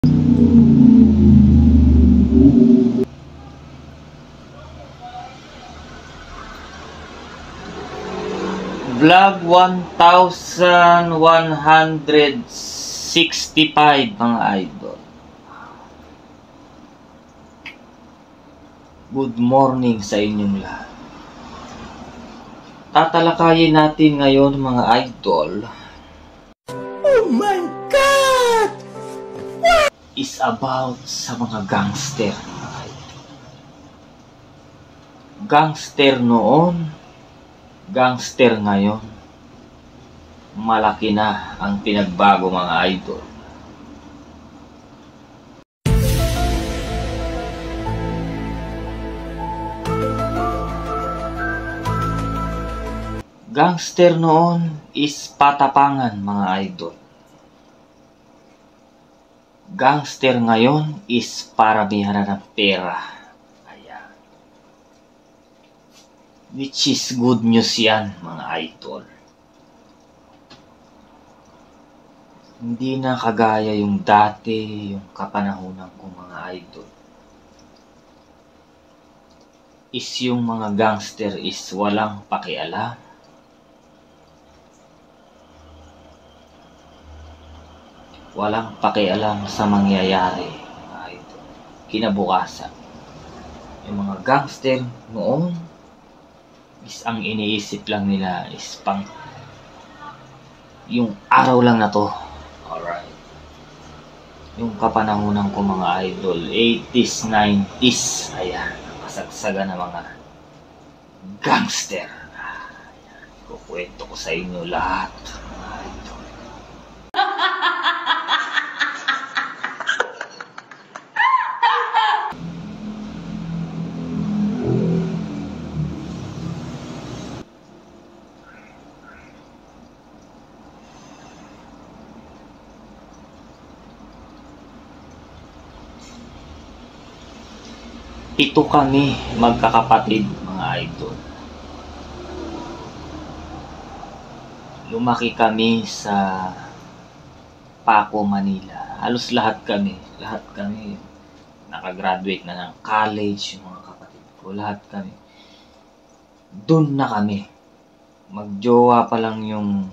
Vlog 1165 mga idol. Good morning sa inyong lahat. Tatalakayin natin ngayon mga idol. Oh my God! Is about sa mga gangster mga idol. Gangster noon, gangster ngayon. Malaki na ang pinagbago mga idol. Gangster noon is patapangan mga idol. Gangster ngayon is paramihan na ng pera. Ayan. Which is good news yan mga idol. Hindi na kagaya yung dati, yung kapanahunan ko mga idol. Is yung mga gangster is walang pakialam. Walang pakialam sa mangyayari mga idol. Kinabukasan. Yung mga gangster noon is ang iniisip lang nila is pang yung araw lang na to. Alright. Yung kapanahunan ko mga idol, 80s, 90s. Ayan, kasagsagan ng mga gangster. Ayan, kukwento ko sa inyo lahat mga idol. Ito kami magkakapatid mga idol. Lumaki kami sa Paco, Manila. Halos lahat kami nakagraduate na ng college, yung mga kapatid ko, lahat kami. Doon na kami. Magjowa pa lang yung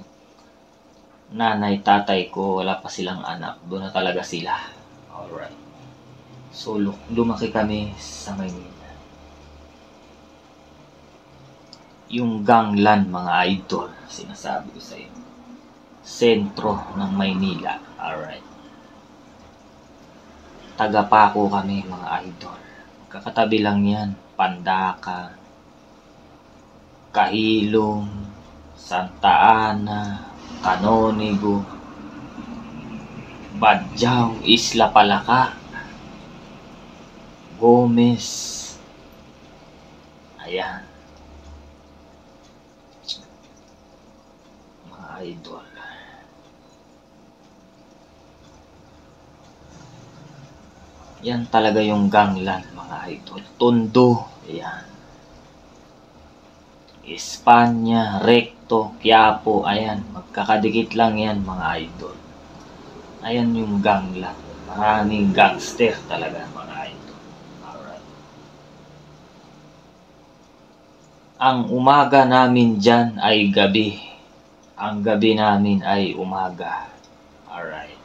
nanay, tatay ko, wala pa silang anak. Doon na talaga sila. Alright. So, lumaki kami sa Maynila. Yung gangland, mga idol, sinasabi ko sa inyo. Sentro ng Maynila. Alright. Taga-Paco kami, mga idol. Kakatabi lang yan. Pandaka, Kahilong, Santa Ana, Canonigo, Badjao, Isla Palaka, Gomez. Ayan. Mga idol. Yan talaga yung gangland mga idol. Tondo. Ayan. Espanya, Recto, Quiapo. Ayan. Magkakadikit lang yan mga idol. Ayan yung gangland. Maraming gangster talaga mga idol. Alright. Ang umaga namin dyan ay gabi. Ang gabi namin ay umaga. Alright.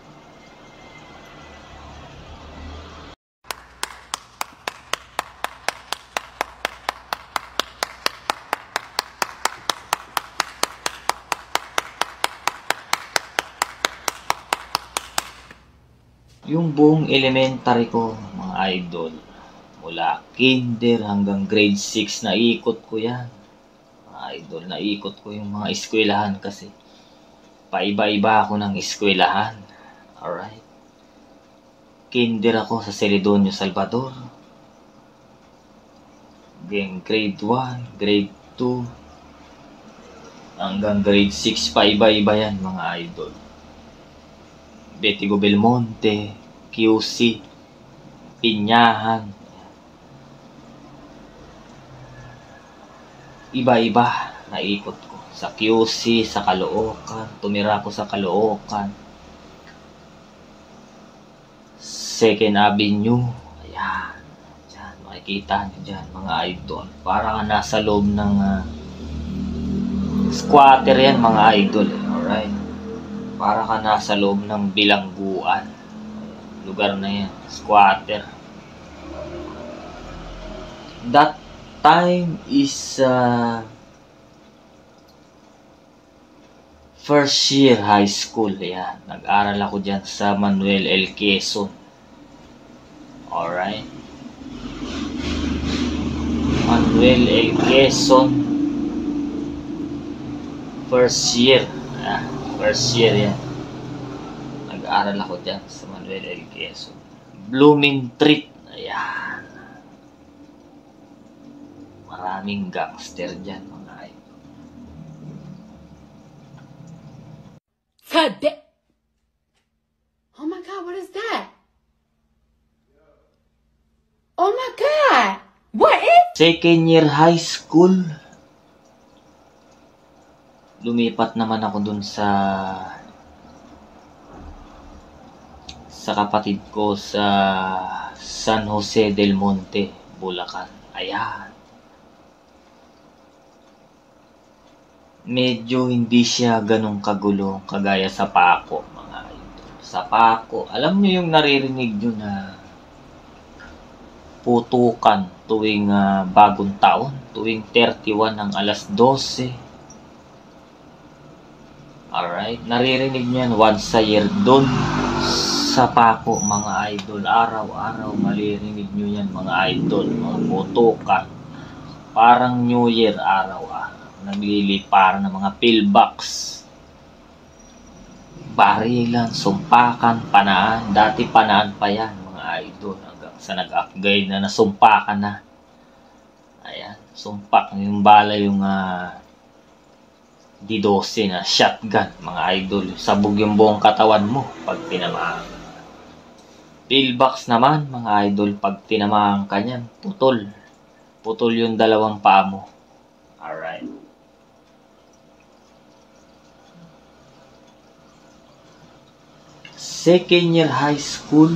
Yung buong elementary ko, mga idol, mula kinder hanggang grade 6, naikot ko yan. Mga idol, naikot ko yung mga eskwelahan kasi paiba-iba ako ng eskwelahan. Alright. Kinder ako sa Celedonio, Salvador. Then grade 1, grade 2, hanggang grade 6, paiba-iba yan mga idol. Betigo Belmonte, QC, Pinyahan. Iba-iba naikot ko. Sa QC, sa Caloocan, tumira ko sa Caloocan. 2nd Avenue. Ayan. Diyan, makikita nyo dyan mga idol. Parang nasa loob ng squatter yan mga idol. Alright. Para ka nasa loob ng bilangguan. Lugar na yan. Squatter. That time is first year high school. Yan. Nag-aral ako dyan sa Manuel L. Quezon. Alright. Manuel L. Quezon. First year. First year yan. Nag-aral ako dyan sa Manuel L. Quezon. Blooming Treat. Ayan. Maraming gangster dyan mga idol. Oh my God, what is that? Oh my God! What is? Second year high school. Lumipat naman ako dun sa kapatid ko sa San Jose del Monte, Bulacan. Ayan. Medyo hindi siya ganong kagulo kagaya sa Paco, mga idol. Sa Paco, alam niyo yung naririnig nyo na putukan tuwing bagong taon, tuwing 31 ng alas 12. Alright, naririnig nyo yan once a year doon sa Paco, mga idol. Araw-araw maririnig nyo yan mga idol, mga putukan. Parang New Year araw-araw. Nagliliparan ng mga pillbox. Barilan, sumpakan, panaan. Dati panaan pa yan mga idol. Hanggang sa nag-upgrade na nasumpakan na. Ayan, sumpak. Yung bala yung D12 na shotgun mga idol. Sabog yung buong katawan mo pag tinamaan. Pillbox naman mga idol. Pag tinamaan ka niyan, putol. Putol yung dalawang paa mo. Alright. Second year high school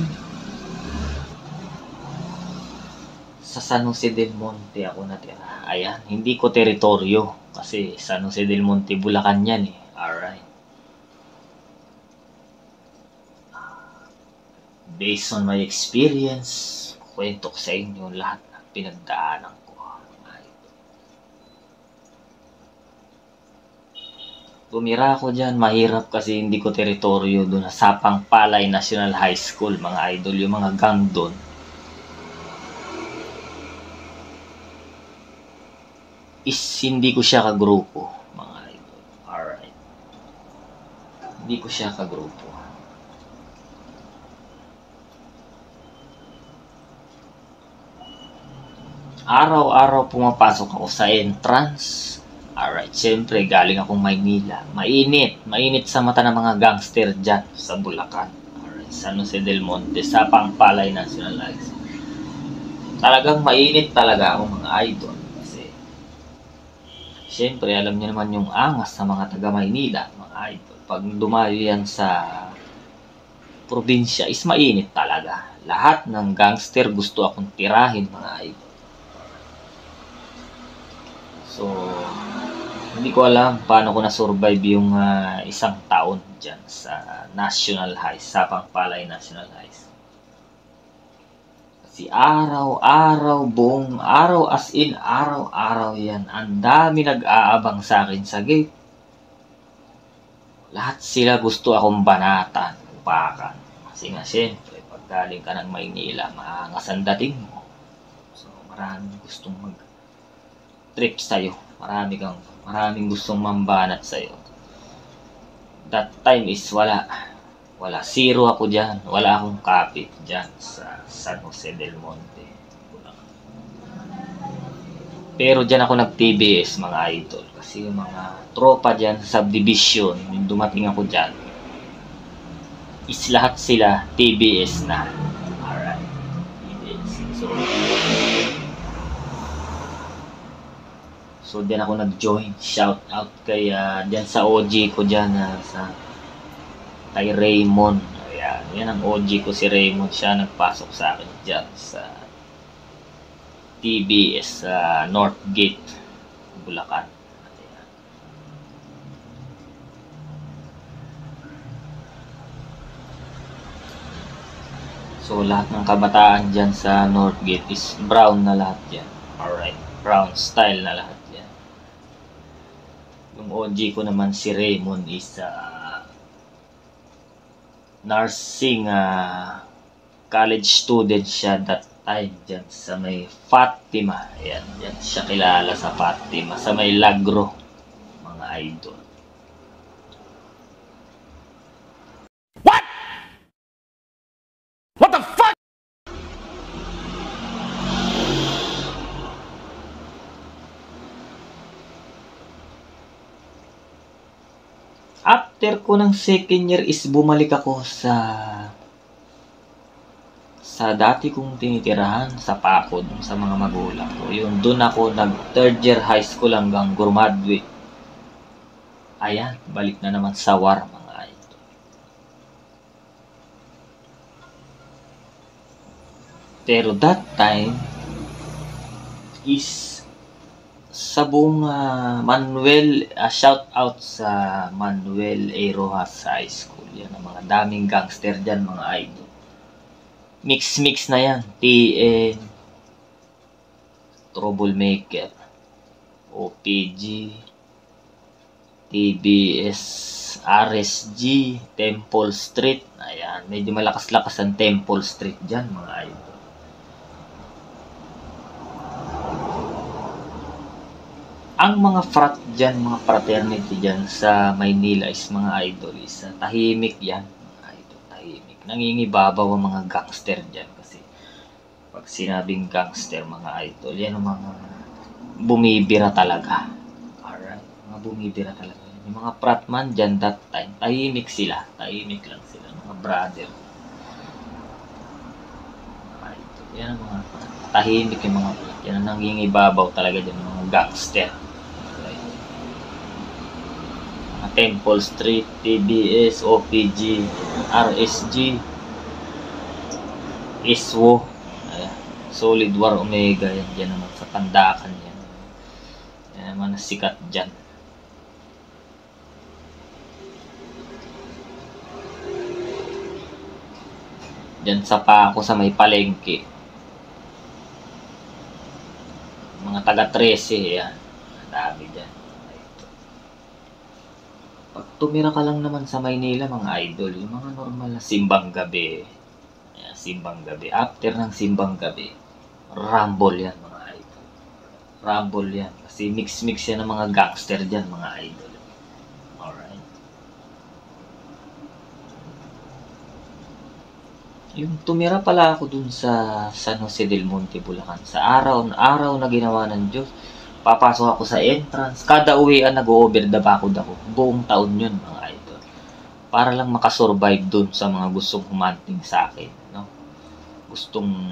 sa San Jose del Monte ako natira. Ayan, hindi ko teritoryo kasi San Jose del Monte, Bulacan yan eh. Alright. Based on my experience, kwento ko sa inyo lahat ng pinagdaanan ko. Tumira ako dyan, mahirap kasi hindi ko teritoryo doon sa Pangpalay National High School, mga idol, yung mga gang doon. Hindi ko siya kagrupo, mga idol. Alright. Hindi ko siya kagrupo. Araw-araw pumapasok ako sa entrance. Alright, siyempre galing akong Maynila. Mainit. Mainit sa mata ng mga gangster dyan sa Bulacan. Alright, San Jose del Monte, sa Pangpalay National High School. Talagang mainit talaga ako mga idol. Kasi, siyempre alam niyo naman yung angas sa mga taga Maynila, mga idol. Pag dumayo yan sa probinsya, is mainit talaga. Lahat ng gangster gusto akong tirahin, mga idol. So, hindi ko alam paano ko na-survive yung isang taon dyan sa National High, sa Pangpalay National High. Kasi araw-araw, buong araw, as in araw-araw yan. Ang dami nag-aabang sa akin sa gate. Lahat sila gusto akong banatan, upakan. Kasi nga siyempre, pag galing ka ng Maynila, maangas ang dating mo. So, maraming gustong mag-trip sa'yo. Maraming gustong mambanat sa'yo. That time is wala. Zero ako dyan. Wala akong kapit dyan sa San Jose del Monte. Pero dyan ako nag-TBS, mga idol. Kasi yung mga tropa dyan sa subdivision, yung dumating ako dyan, is lahat sila TBS na. Alright. TBS. So, diyan ako nag-join. Shout out kay, diyan sa OG ko diyan, kay Raymond. Ayan. Yan ang OG ko, si Raymond. Siya nagpasok sa akin dyan sa TBS sa Northgate, Bulacan. Ayan. So, lahat ng kabataan dyan sa Northgate is brown na lahat yan. Alright, brown style na lahat yan. Yung OG ko naman, si Raymond, is nursing college student siya that time dyan sa may Fatima. Ayan, dyan siya kilala sa Fatima, sa may Lagro, mga idol. What the fuck? After ko ng second year is bumalik ako sa dati kong tinitirahan sa Pakod sa mga magulang ko. Yun, doon ako nag third year high school hanggang graduate. Ayan, balik na naman sa War, mga idol. Pero that time is sa buong Manuel, shout out sa Manuel A. Rojas High School. Yan ang mga daming gangster dyan, mga idol. Mix na yan. TN, Troublemaker, OPG, TBS, RSG, Temple Street. Ayan, medyo malakas-lakas ang Temple Street dyan, mga idol. Ang mga frat dyan, mga fraternity dyan sa Maynila is mga idol, is tahimik yan. Mga idol, tahimik. Nangingibabaw ang mga gangster dyan kasi pag sinabing gangster, mga idol, yan ang mga bumibira talaga. Alright, mga bumibira talaga. Yung mga fratman dyan that time, tahimik sila. Tahimik lang sila, mga brother. Mga idol, yan ang mga tahimik yung mga frat. Yan ang nangingibabaw talaga dyan, mga gangster. Temple Street, TBS, OPG, RSG, ISWO, Solid War Omega, yan dyan naman sa Pandakan yan. Yan naman sikat dyan. Dyan sa Paco sa may palengke. Mga taga 13, yan. Dami dyan. Pag tumira ka lang naman sa Maynila, mga idol, yung mga normal na simbang gabi. Ayan, simbang gabi. After ng simbang gabi, rumble yan, mga idol. Rumble yan. Kasi mix yan ng mga gangster dyan, mga idol. Alright. Yung tumira pala ako dun sa San Jose del Monte, Bulacan. Sa araw na ginawa ng Diyos. Papasok ako sa entrance. Kada uwian nag-over the bakod ako. Buong taon yun, mga idol. Para lang makasurvive dun sa mga gustong humanting sa akin. No? Gustong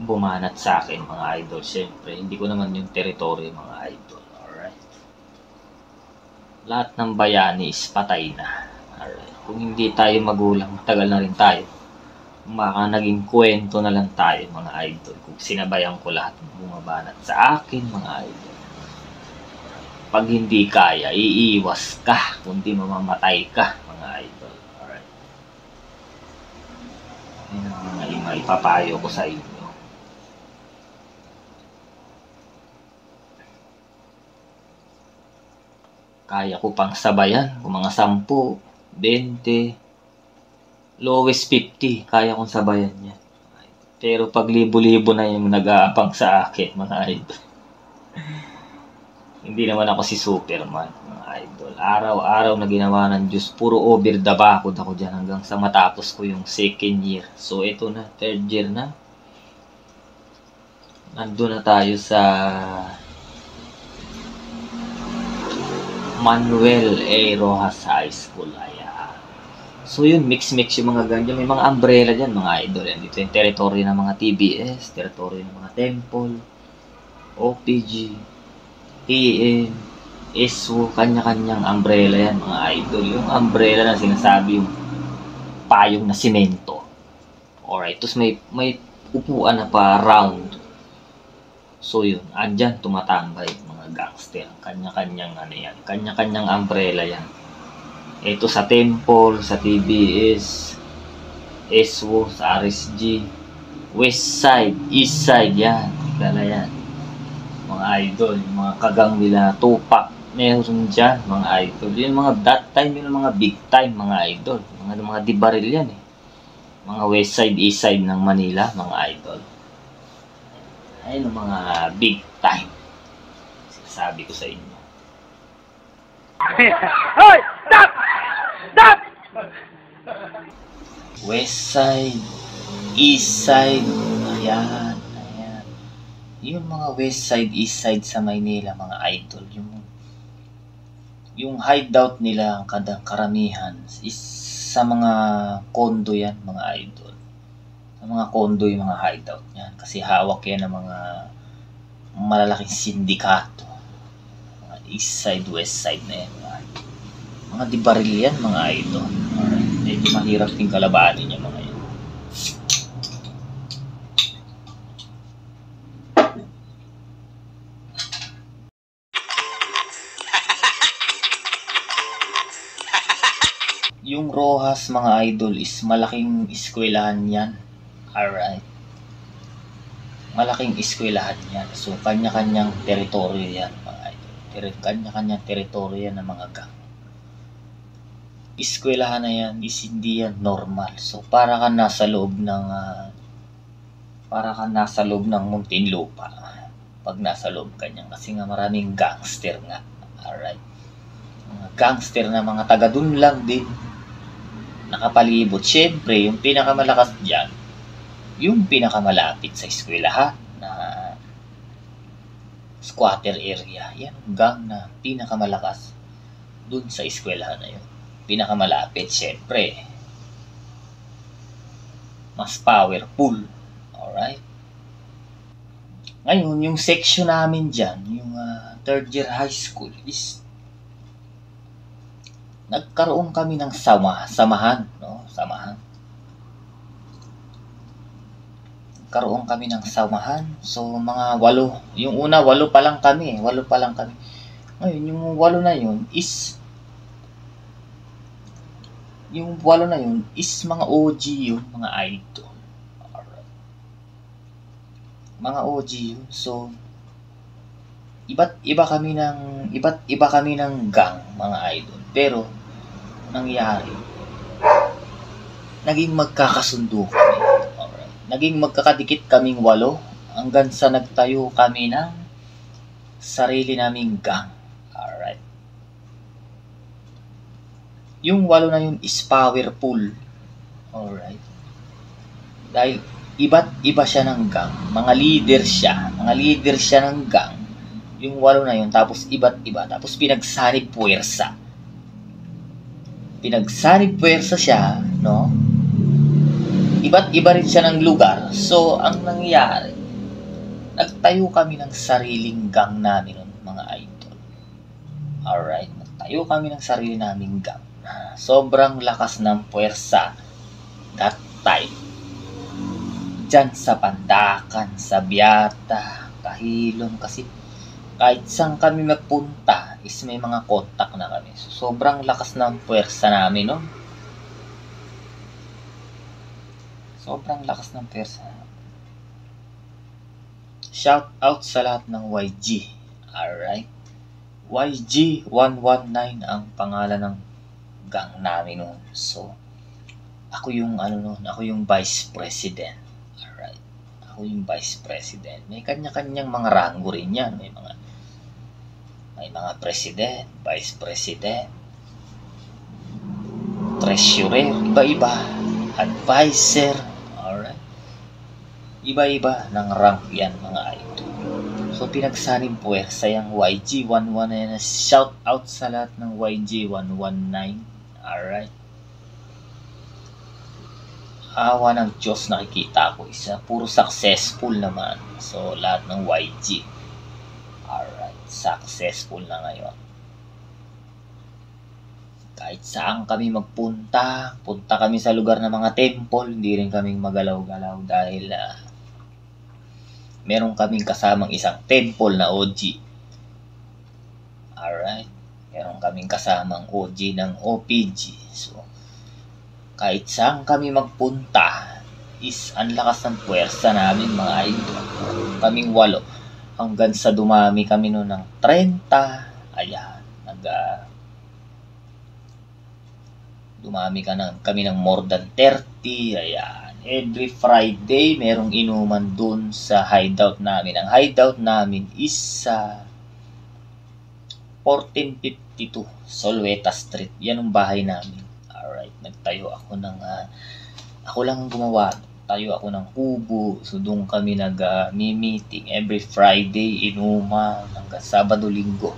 bumanat sa akin, mga idol. Siyempre, hindi ko naman yung territory, mga idol. Alright. Lahat ng bayani is patay na. Alright. Kung hindi tayo magulang, matagal na rin tayo. Baka naging kwento na lang tayo, mga idol, kung sinabayan ko lahat ng bumabanat sa akin, mga idol. Pag hindi kaya, iiwas ka, kundi mamamatay ka, mga idol. Alright. Yan ang mga ipapayo ko sa inyo. Kaya ko pang sabayan, kung mga 10, 20, lowest 50, kaya kong sabayan yan. Pero pag libo-libo na yung nag-aabang sa akin, mga idol. Hindi naman ako si Superman, mga idol. Araw-araw na ginawa ng Diyos, puro over the bakod ako dyan hanggang sa matapos ko yung second year. So, ito na, third year na. Nandun na tayo sa Manuel A. Rojas High School. So yun, mix yung mga ganyan. May mga umbrella dyan, mga idol. Yan. Dito yung territory ng mga TBS, territory ng mga Temple, OPG, TN, ISWO, kanya-kanyang umbrella yan, mga idol. Yung umbrella na sinasabi, yung payong na simento. Alright, tapos may upuan na pa round. So yun, andyan tumatambay mga gangster. Kanya-kanyang ano yan, kanya-kanyang umbrella yan. Ito sa Temple, sa TBS, SWO, sa RSG, West Side, East Side, yan. Dala yan. Mga idol, yung mga kagang nila, Tupac, meron dyan, mga idol. Yung mga that time, yung mga big time, mga idol. Mga dibaril yan eh. Mga West Side, East Side ng Manila, mga idol. Ayun ang mga big time. Sabi ko sa inyo. Hoy! Stop! Stop! West Side, East Side, ayan. Yung mga West Side, East Side sa Maynila, mga idol, yung hideout nila, ang karamihan, is sa mga kondo yan, mga idol. Sa mga kondo yung mga hideout yan. Kasi hawak yan ng mga malalaking sindikato. Mga East Side, West Side na yan. Mga dibaril yan, mga idol. Medyo mahirap din kalabanin yung mga yan. Yung Rojas, mga idol, is malaking eskwelahan yan. Alright. Malaking eskwelahan yan. So, kanya-kanyang teritoryo yan, mga idol. Kanya-kanyang teritoryo yan ng mga gang. Eskwelahan na yan is hindi yan normal. So, para ka nasa loob ng Muntinlupa. Pag nasa loob kanya. Kasi nga maraming gangster nga. Alright. Mga gangster na mga taga dun lang din. Nakapalibot. Siyempre, yung pinakamalakas dyan, yung pinakamalapit sa eskwelahan na squatter area. Yan ang gang na pinakamalakas dun sa eskwelahan na yun. Pinakamalapit, siyempre. Mas powerful. Alright? Ngayon, yung section namin dyan, yung third year high school is nagkaroon kami ng samahan, no? Samahan. Nagkaroon kami ng samahan. So, mga 8. Yung una, 8 pa lang kami. Ngayon, yung 8 na yun is mga OG yun, mga idol. Alright. Mga OG yun. So, iba't iba kami ng gang, mga idol. Pero, nangyari, naging magkakasundo kami. Alright. Naging magkakadikit kaming 8 hanggang sa nagtayo kami ng sarili naming gang. Alright. Yung 8 na yun is powerful. Alright. Dahil iba't iba siya ng gang. Mga leader siya ng gang. Yung 8 na yun, tapos iba't iba. Tapos pinagsanib puwersa siya, no? Iba't iba rin siya ng lugar. So, ang nangyari, nagtayo kami ng sariling gang namin, mga idol. Alright, nagtayo kami ng sarili naming gang. Sobrang lakas ng puwersa that time. Diyan sa Pandakan, sa Biata, Kahilom, kasi kahit saan kami magpunta is may mga kontak na kami. So, sobrang lakas ng puwersa namin, no? Sobrang lakas ng puwersa. Shout out sa lahat ng YG. Alright? YG 119 ang pangalan ng gang namin noon. So, ako yung vice president. Alright? Ako yung vice president. May kanya-kanyang mga rango rin yan. May mga president, vice president, treasurer, iba-iba, advisor, alright? Iba-iba ng rank yan, mga idol. So, pinagsanim puwersa yung YG119. Shout out sa lahat ng YG119. Alright? Awa ng Diyos, nakikita ko isa. Puro successful naman. So, lahat ng YG. Alright. Successful na ngayon. Kahit saan kami magpunta, punta kami sa lugar ng mga temple, hindi rin kaming magalaw-galaw dahil meron kaming kasamang isang temple na OG. Alright? Meron kaming kasamang OG ng OPG. So, kahit saan kami magpunta, is ang lakas ng puwersa namin mga idol. Kaming 8. Hanggang sa dumami kami noon ng 30. Ayan. Dumami kami ng more than 30. Ayan. Every Friday, merong inuman dun sa hideout namin. Ang hideout namin is sa 1452 Solweta Street. Yan ang bahay namin. Alright. Nagtayo ako ng... ako lang ang gumawa. Tayo ako ng kubo. So, doon kami nag-meeting. Every Friday, inuman. Hanggang Sabado, Linggo.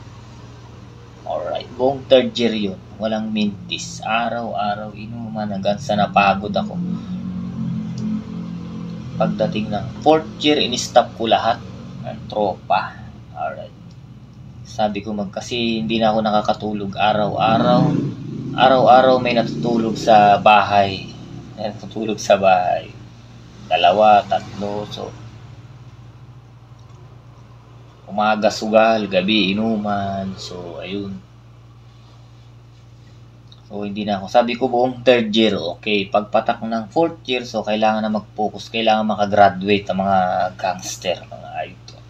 Alright. Buong 3rd year yun. Walang mintis. Araw-araw, inuman. Hanggang sa napagod ako. Pagdating ng 4th year, in-stop ko lahat ng tropa. Alright. Sabi ko kasi hindi na ako nakakatulog araw-araw. Araw-araw may natutulog sa bahay. 2, 3. So, umaga sugal, gabi inuman. So, ayun. So, hindi na ako. Sabi ko buong 3rd year, okay. Pagpatak ng 4th year, so kailangan na mag-focus. Kailangan makagraduate ang mga gangster, mga idol.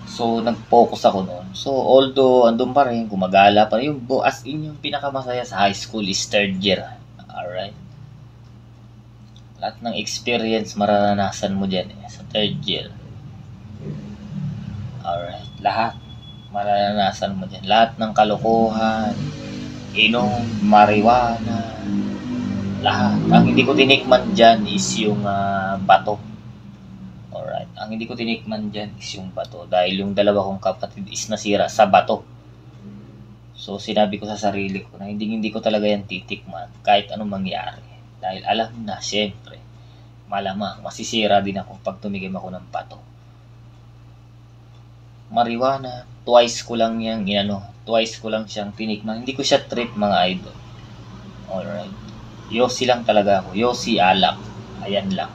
So, nag-focus ako noon. So, although andun pa rin, gumagala pa rin. As in, yung pinakamasaya sa high school is 3rd year. Alright. Lahat ng experience mararanasan mo dyan sa 3rd year. Alright. Lahat mararanasan mo dyan. Lahat ng kalokohan, inom, marijuana, lahat. Ang hindi ko tinikman dyan is yung bato. Alright. Ang hindi ko tinikman dyan is yung bato. Dahil yung dalawa kong kapatid is nasira sa bato. So, sinabi ko sa sarili ko na hindi ko talaga yan titikman kahit anong mangyari. Dahil alam na, syempre, malamang masisira din ako pag tumigim ako ng bato. Marijuana, twice ko lang siyang tinikman. Hindi ko siya trip, mga idol. Alright. Yossi lang talaga ako. Yossi alak. Ayan lang.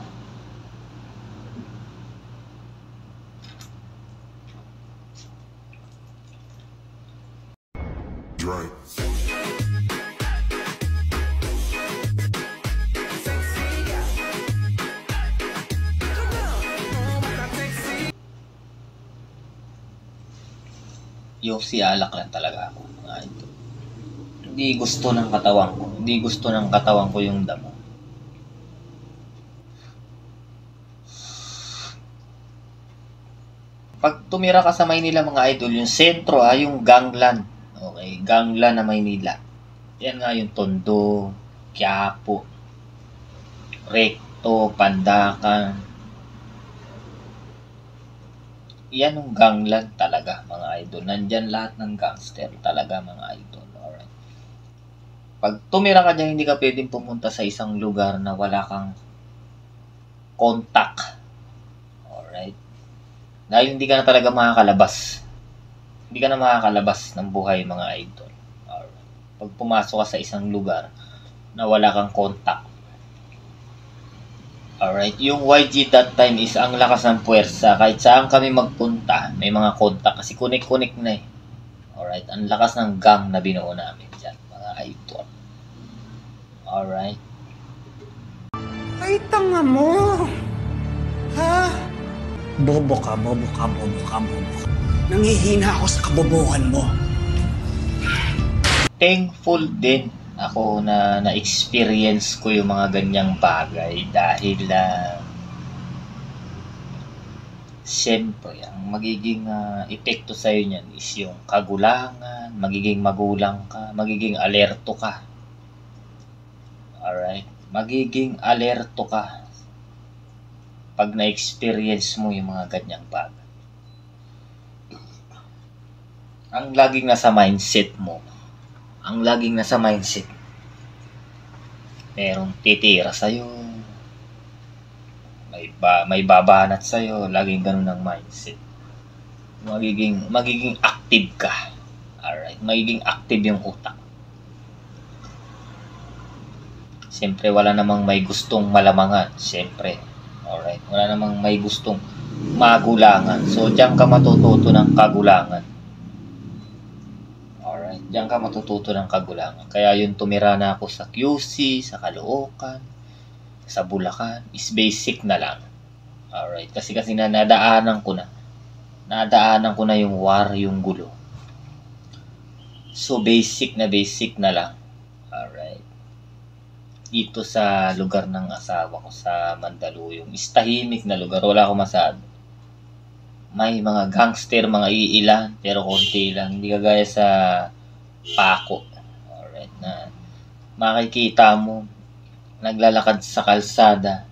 Right. Yossi alak lang talaga ako. Hindi gusto ng katawan ko. Hindi gusto ng katawan ko yung damo. Pag tumira ka sa Maynila, mga idol, yung sentro yung gangland. Okay, gangland na Maynila. Yan nga yung Tondo, Quiapo, Recto, Pandacan. Yan yung gangland talaga, mga idol. Nandyan lahat ng gangster talaga, mga idol. Alright. Pag tumira ka dyan, hindi ka pwedeng pumunta sa isang lugar na wala kang contact. Alright. Dahil hindi ka na talaga makakalabas. Hindi ka na makakalabas ng buhay, mga idol. Alright. Pag pumasok ka sa isang lugar na wala kang contact. Alright, yung YG that time is ang lakas ng puwersa. Kahit saan kami magpunta, may mga contact. Kasi kunik-kunik na eh. Alright, ang lakas ng gang na binuo namin dyan, mga idol. Alright. Ay, tanga mo! Ha? Bobo ka. Nangihina ako sa kabobohan mo. Thankful din ako na na-experience ko yung mga ganyang bagay dahil siyempre, ang magiging epekto sa'yo niyan is yung kagulangan, magiging magulang ka, magiging alerto ka. Alright? Magiging alerto ka pag na-experience mo yung mga ganyang bagay. Ang laging nasa mindset mo, merong titira sa'yo, may babanat sa'yo, laging ganun ang mindset. Magiging active ka. Alright. Alright, magiging active yung utak. Siyempre, wala namang may gustong malamangan. Siyempre. Alright, wala namang may gustong magulangan. So, diyan ka matututo ng kagulangan. Alright, diyan ka matututo ng kagulangan. Kaya yung tumira na ako sa QC, sa Caloocan, sa Bulacan, is basic na lang. Alright, kasi nadaanan ko na. Nadaanan ko na yung war, yung gulo. So, basic na lang. Alright. Dito sa lugar ng asawa ko sa Mandaluyong. Is tahimik na lugar. Wala akong masabi. May mga gangster, mga iilan, pero konti lang. Hindi kagaya sa Paco. Alright, na makikita mo, naglalakad sa kalsada.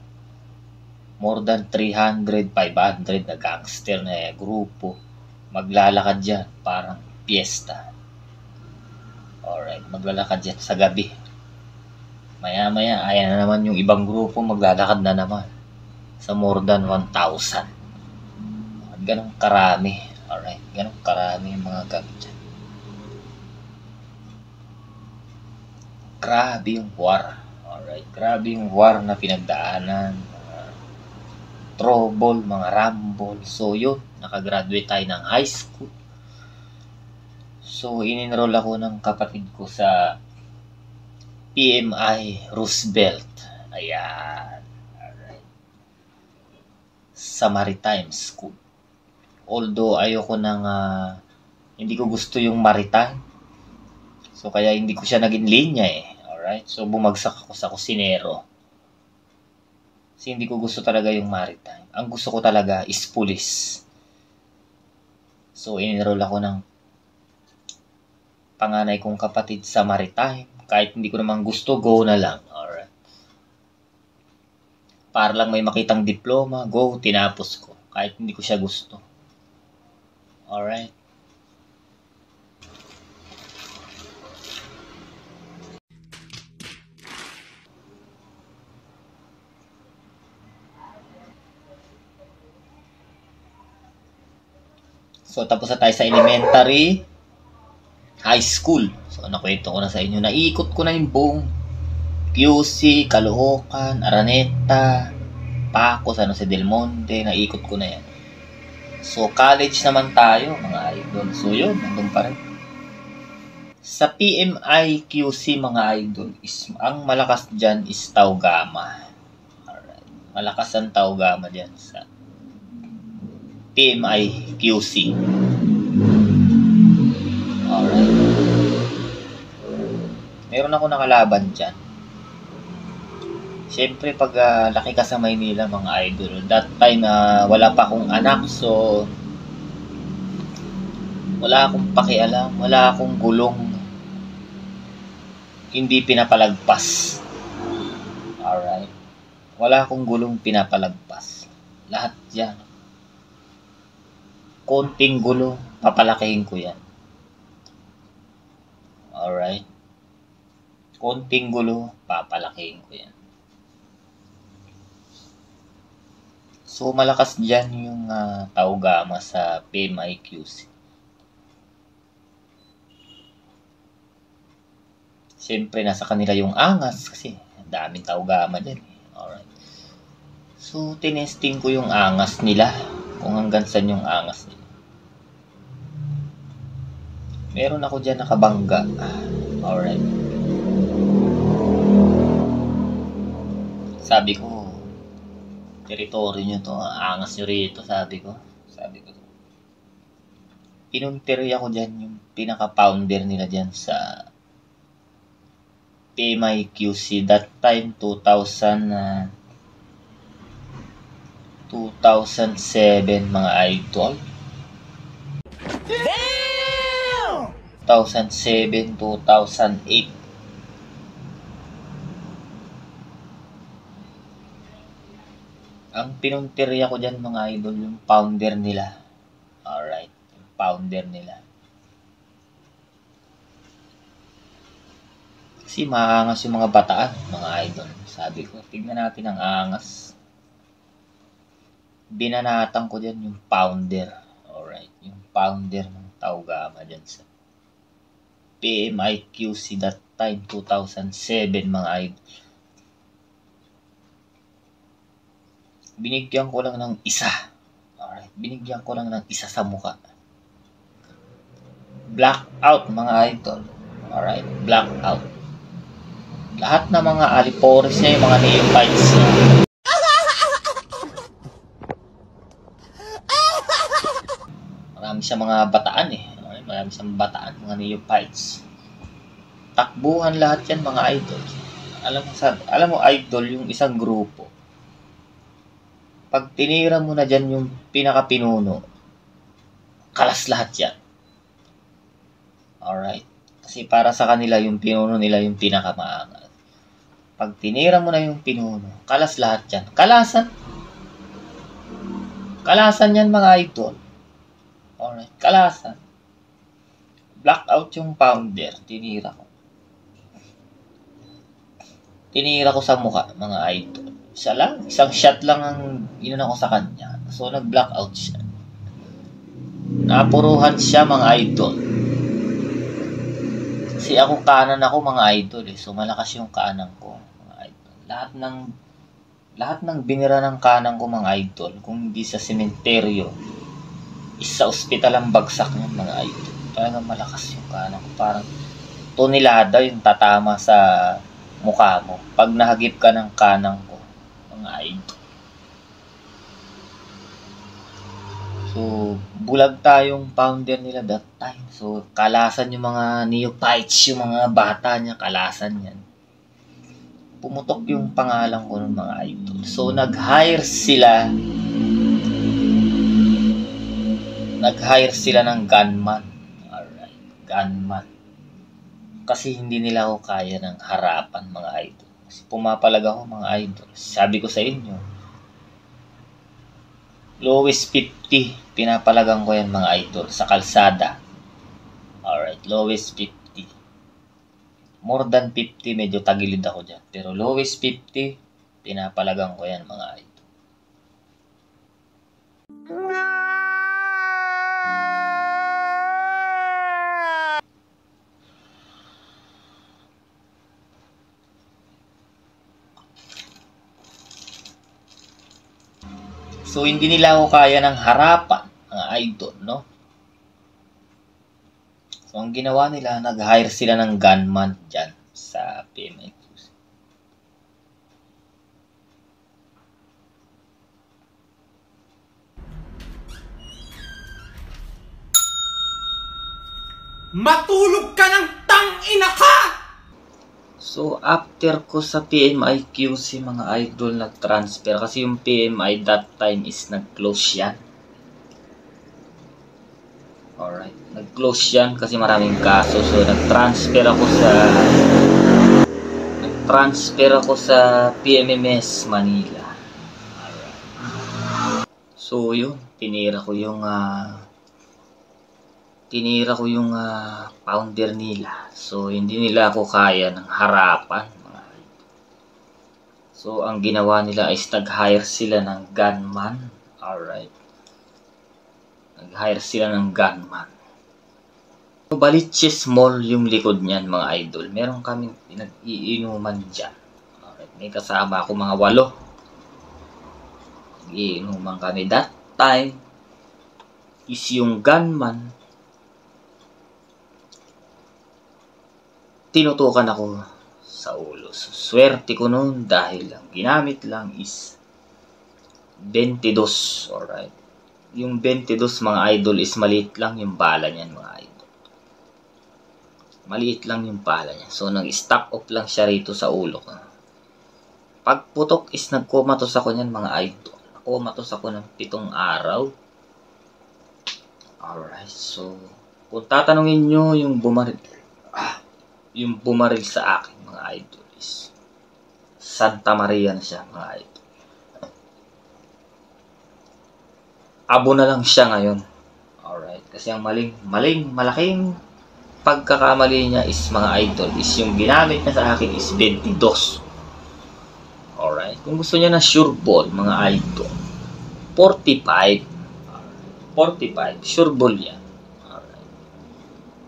More than 300, 500 na gangster na grupo. Maglalakad dyan, parang piyesta. Alright, maglalakad dyan sa gabi. Maya-maya, ayan na naman yung ibang grupo, maglalakad na naman sa more than 1,000. At ganun karami. Alright, ganun karami yung mga gamit dyan. Grabe yung war. Alright, grabe yung war na pinagdaanan. Mga trouble, mga rumble. So yun, nakagraduate tayo ng high school. So, in-enroll ako ng kapatid ko sa PMI Roosevelt. Ayan. Alright. Sa Maritime School. Although ayoko nang hindi ko gusto yung Maritime. So kaya hindi ko siya naging linya eh. Alright. So bumagsak ako sa Kusinero. Kasi hindi ko gusto talaga yung Maritime. Ang gusto ko talaga is Police. So in-enroll ako ng panganay kong kapatid sa Maritime. Kahit hindi ko naman gusto, go na lang. Alright. Para lang may makitang diploma, go, tinapos ko. Kahit hindi ko siya gusto. Alright. So, tapos na tayo sa elementary. High school. So, nakwento ko na sa inyo. Naikot ko na yung buong QC, Caloocan, Araneta, Paco, San Jose del Monte. Naikot ko na yan. So, college naman tayo, mga idol. So, yun. Nandun pa rin. Sa PMI QC, mga idol, ang malakas dyan is Tau Gamma. Alright. Malakas ang Tau Gamma dyan sa PMI QC. Alright. Meron ako nakalaban dyan. Siyempre, pag laki ka sa Maynila, mga idol, that time, wala pa akong anak, so, wala akong pakialam, wala akong gulong, hindi pinapalagpas. Alright. Wala akong gulong pinapalagpas. Lahat yan. Konting gulo, papalakihin ko yan. Alright. Konting gulo, papalakihin ko yan. So, malakas dyan yung Tau Gamma sa PMI-QC. Siyempre, nasa kanila yung angas kasi daming Tau Gamma dyan. Alright. So, tinesting ko yung angas nila. Kung hanggang saan yung angas nila. Meron ako dyan nakabangga. Alright. Sabi ko, teritoryo nyo to, angas nyo rito, sabi ko. Pinunterya ko dyan yung pinaka-founder nila dyan sa PMI-QC. That time, 2007, mga idol. 2007, 2008. Ang pinunterya ko dyan, mga idol, yung founder nila. Alright, yung founder nila. Kasi maangas yung mga bataan, mga idol. Sabi ko, tignan natin ang angas. Binanatan ko dyan yung founder. Alright, yung founder ng Tau Gamma dyan sa PMIQC that time, 2007 mga idol. Binigyan ko lang ng isa. Alright, binigyan ko lang ng isa sa mukha. Blackout mga idol. Alright, blackout. Lahat ng mga alipores niya, yung mga neophytes niya. Marami siya mga bataan eh. Marami siyang bataan, mga neophytes. Takbuhan lahat yan mga idol. Alam mo idol, yung isang grupo. Pag tinira mo na dyan yung pinakapinuno, kalas lahat yan. Alright. Kasi para sa kanila, yung pinuno nila yung pinakamaangal. Pag tinira mo na yung pinuno, kalas lahat yan. Kalasan. Kalasan yan mga idol. Alright. Kalasan. Blackout yung founder. Tinira ko. Tinira ko sa mukha mga idol. Isa lang, isang shot lang ang inunan ko sa kanya. So, nag-blackout siya. Napuruhan siya mga idol. Kasi ako kanan ako mga idol eh. So, malakas yung kanan ko mga idol. Lahat ng binira ng kanan ko mga idol, kung hindi sa sementeryo, isa ospital ang bagsak ng mga idol. Talagang malakas yung kanan ko. Parang tonelada yung tatama sa mukha mo. Pag nahagip ka ng kanan ko, mga idol. So, bulag tayong founder nila that time. So, kalasan yung mga neophytes, yung mga bata niya, kalasan yan. Pumutok yung pangalan ko ng mga idol. So, nag-hire sila ng gunman. Alright, gunman. Kasi hindi nila ako kaya ng harapan mga idol. Kasi pumapalag ako mga idol. Sabi ko sa inyo, lowest 50, pinapalagan ko yan mga idol sa kalsada. Alright, lowest 50. More than 50, medyo tagilid ako dyan. Pero lowest 50, pinapalagan ko yan mga idol. So, hindi nila ako kaya ng harapan, mga idol, no? So, ang ginawa nila, nag-hire sila ng gunman dyan sa PMIQC. Matulog ka ng tangina ka! So, after ko sa PMIQC mga idol nag-transfer kasi yung PMI that time is nag-close yan. Alright, nag-close yan kasi maraming kaso. So, nag-transfer ako sa PMMS Manila. Alright. So, yun, tinira ko yung founder nila. So, hindi nila ako kaya ng harapan. So, ang ginawa nila is nag-hire sila ng gunman. Alright. Nag-hire sila ng gunman. So, Baliches Mall yung likod niyan mga idol. Meron kaming pinag-iinuman dyan. Alright. May kasama ako mga 8. Nag-iinuman kami. That time is yung gunman. Tinutukan ako sa ulo. So, swerte ko noon dahil ang ginamit lang is 22. Alright. Yung 22 mga idol is maliit lang yung bala niyan mga idol. Maliit lang yung bala niya. So, nag-stack off lang siya rito sa ulo ko. Pagputok is nagkomatos ako niyan mga idol. Nagkomatos ako ng 7 araw. Alright. So, kung tatanungin nyo yung bumaril sa akin mga idol is Santa Maria na siya mga idol. Abo na lang siya ngayon. Alright. Kasi ang malaking pagkakamali niya is mga idol is yung ginamit niya sa akin is 22. Alright. Kung gusto niya na sure ball mga idol, 45. 45. Sure ball yan. Alright.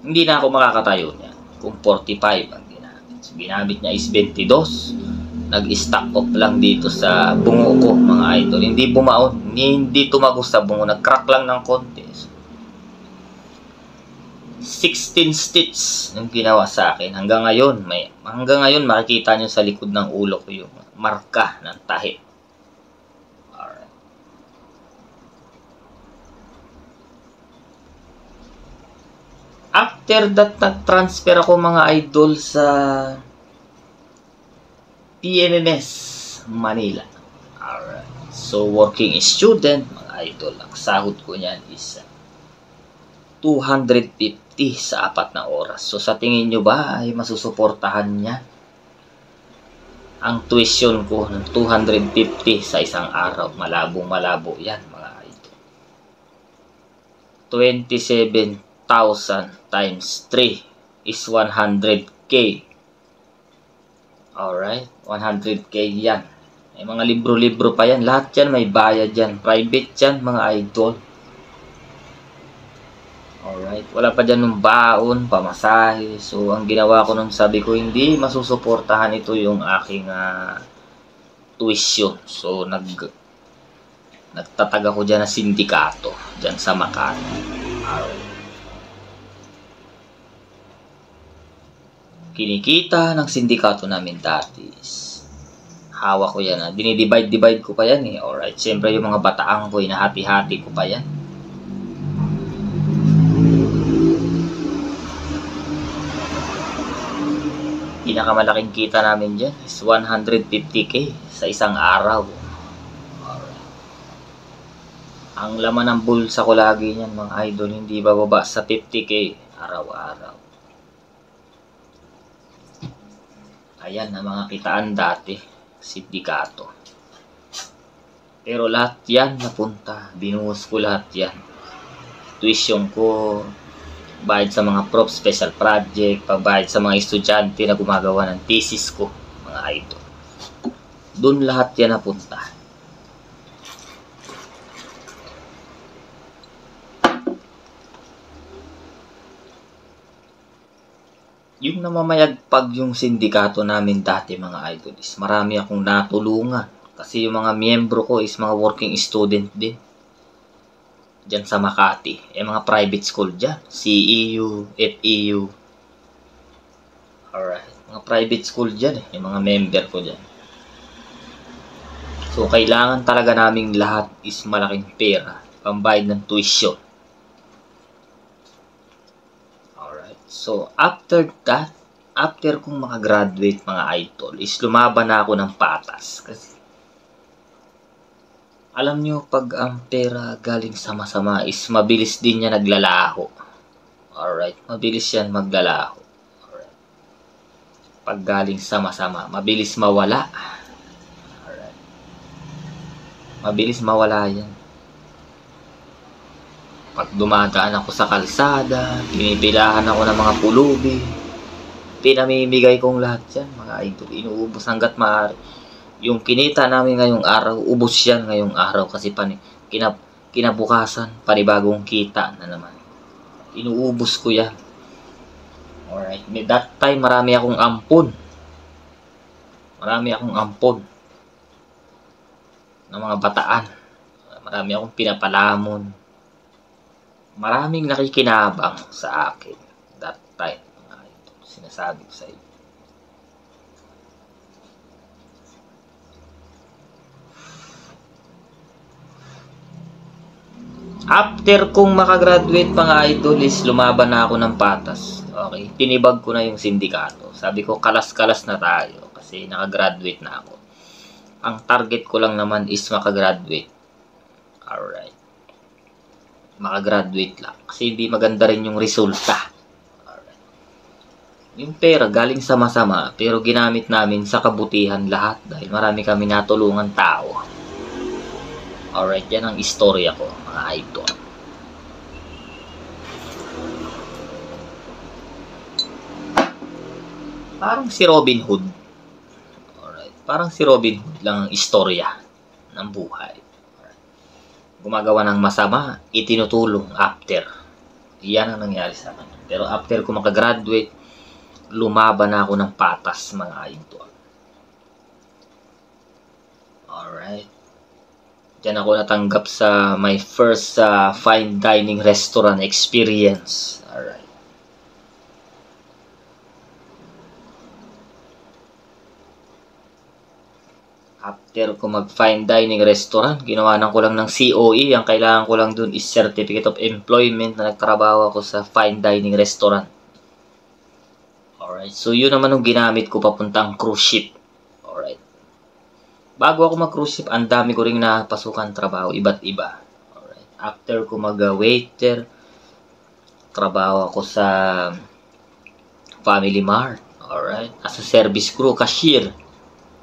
Hindi na ako makakatayo niya. kung 45 ang ginamit. So, ginamit niya is 22. Nag-stack off lang dito sa bungo ko, mga idol. Hindi bumaon, hindi tumagos sa bungo, nag-crack lang ng konti. So, 16 stitch yung ginawa sa akin. Hanggang ngayon makikita nyo sa likod ng ulo ko yung marka ng tahi. Alright. After that, nag-transfer ako, mga idol, sa PNNS Manila. Alright. So, working student, mga idol, ang sahod ko niyan is 250 sa 4 na oras. So, sa tingin nyo ba ay masusuportahan niya ang tuition ko ng 250 sa isang araw? Malabong-malabo yan, mga idol. 27,000 times 3 is 100K. Alright, 100K yan. May mga libro-libro pa yan. Lahat yan may bayad yan. Private yan, mga idol. Alright, wala pa dyan ng baon, pamasahe. So, ang ginawa ko nun, sabi ko, hindi masusuportahan ito yung aking tuition. So, nagtatag ako dyan na sindikato, dyan sa Makati. Alright. Kinikita ng sindikato namin dati is, hawak ko yan. Dinidivide ko pa yan eh. Alright, siyempre yung mga bataang ko, inahati-hati ko pa yan. Pinakamalaking kita namin dyan is 150K sa isang araw. Alright. Ang laman ng bulsa ko lagi niyan, mga idol, hindi bababa sa 50K araw-araw. Ayan ang mga kitaan dati, sindikato. Pero lahat yan napunta, binuhos ko lahat yan. Tuition ko, bayad sa mga prof, special project, pagbayad sa mga estudyante na gumagawa ng thesis ko, mga idol. Doon lahat yan napunta. Yung namamayagpag yung sindikato namin dati, mga idol, is marami akong natulungan. Kasi yung mga miyembro ko is mga working student din. Diyan sa Makati. Mga private school dyan. CEU, FEU. Alright. Mga private school dyan eh. Yung mga member ko dyan. So, kailangan talaga naming lahat is malaking pera. Pambayad ng tuition. So, after that, after kong makagraduate, mga idol, is lumaban na ako ng patas. Kasi, alam nyo, pag ang pera galing sa masama is mabilis din niya naglalaho. Alright, mabilis yan maglalaho. Alright. Pag galing sa masama, mabilis mawala. Alright. Mabilis mawala yan. Pag dumadaan ako sa kalsada, pinipilahan ako ng mga pulubi, pinamimigay kong lahat yan, mga idol. Inuubos hanggat maaari. Yung kinita namin ngayong araw, ubos yan ngayong araw kasi kinabukasan, panibagong kita na naman. Inuubos ko yan. Alright. That time, marami akong ampon. Marami akong ampon ng mga bataan. Marami akong pinapalamon. Maraming nakikinabang sa akin that time. Ito, sinasabi ko sa inyo. After kong makagraduate, mga idol, is lumaban na ako ng patas. Okay, tinibag ko na yung sindikato. Sabi ko, kalas-kalas na tayo kasi nakagraduate na ako. Ang target ko lang naman is makagraduate. Alright. Makagraduate lang. Kasi hindi maganda rin yung resulta. Alright. Yung pera galing sa masama, pero ginamit namin sa kabutihan lahat dahil marami kami natulungan tao. Alright, yan ang istorya ko, mga idol. Parang si Robin Hood. Alright, parang si Robin Hood lang ang istorya ng buhay. Gumagawa ng masama, itinutulong after. Yan ang nangyari sa akin. Pero after ko makagraduate, lumaban na ako ng patas, mga idol. Alright. Diyan ako natanggap sa my first fine dining restaurant experience. Alright. After ko mag fine dining restaurant, ginawanan ko lang ng COE. Ang kailangan ko lang dun is Certificate of Employment na nagtrabaho ako sa fine dining restaurant. Alright. So, yun naman yung ginamit ko papuntang cruise ship. Alright. Bago ako mag-cruise ship, ang dami ko rin napasukan trabaho. Iba't iba. Alright. After ko mag-waiter, trabaho ako sa Family Mart. Alright. As a service crew, cashier.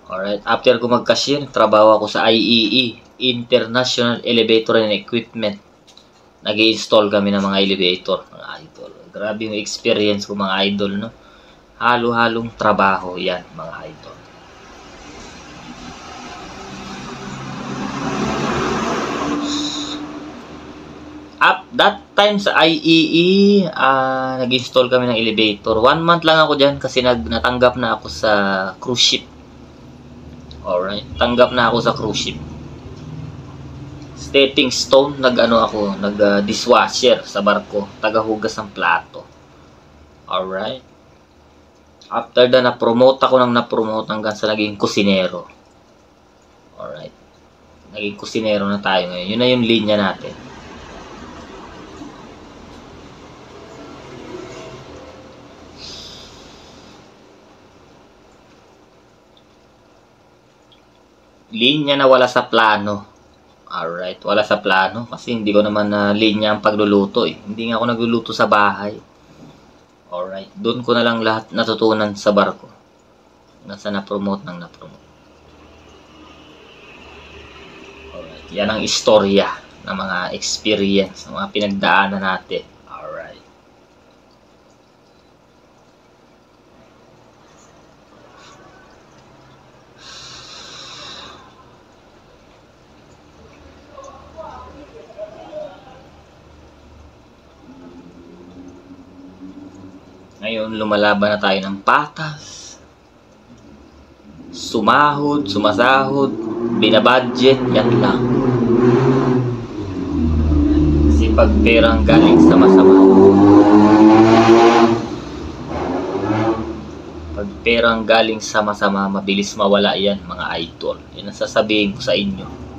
Alright. After ko mag-cashier, trabaho ako sa IEE, International Elevator and Equipment. Nag-i-install kami ng mga elevator, mga idol. Grabe yung experience ko, mga idol, no? Halo-halong trabaho yan, mga idol. At that time sa IEE, nag-install kami ng elevator. 1 month lang ako dyan kasi natanggap na ako sa cruise ship. Alright, tanggap na ako sa cruise ship. Stepping stone, nag-dishwasher sa barko, tagahugas ng plato. Alright. After that, na-promote ako hanggang sa naging kusinero. Alright. Naging kusinero na tayo ngayon. Yun na yung linya natin. Linya na wala sa plano. Alright, wala sa plano. Kasi hindi ko naman linya ang pagluluto eh. Hindi nga ako nagluluto sa bahay. Alright, doon ko na lang lahat natutunan sa barko. Nasa na-promote ng na-promote. Alright, yan ang istorya ng mga experience, ng mga pinagdaanan natin. Alright. Ngayon, lumalaban na tayo ng patas. Sumahod, sumasahod, binabudget, yan lang. Kasi pag perang galing sa masama, pag perang galing sa masama, mabilis mawala yan, mga idol. Yan ang sasabihin ko sa inyo.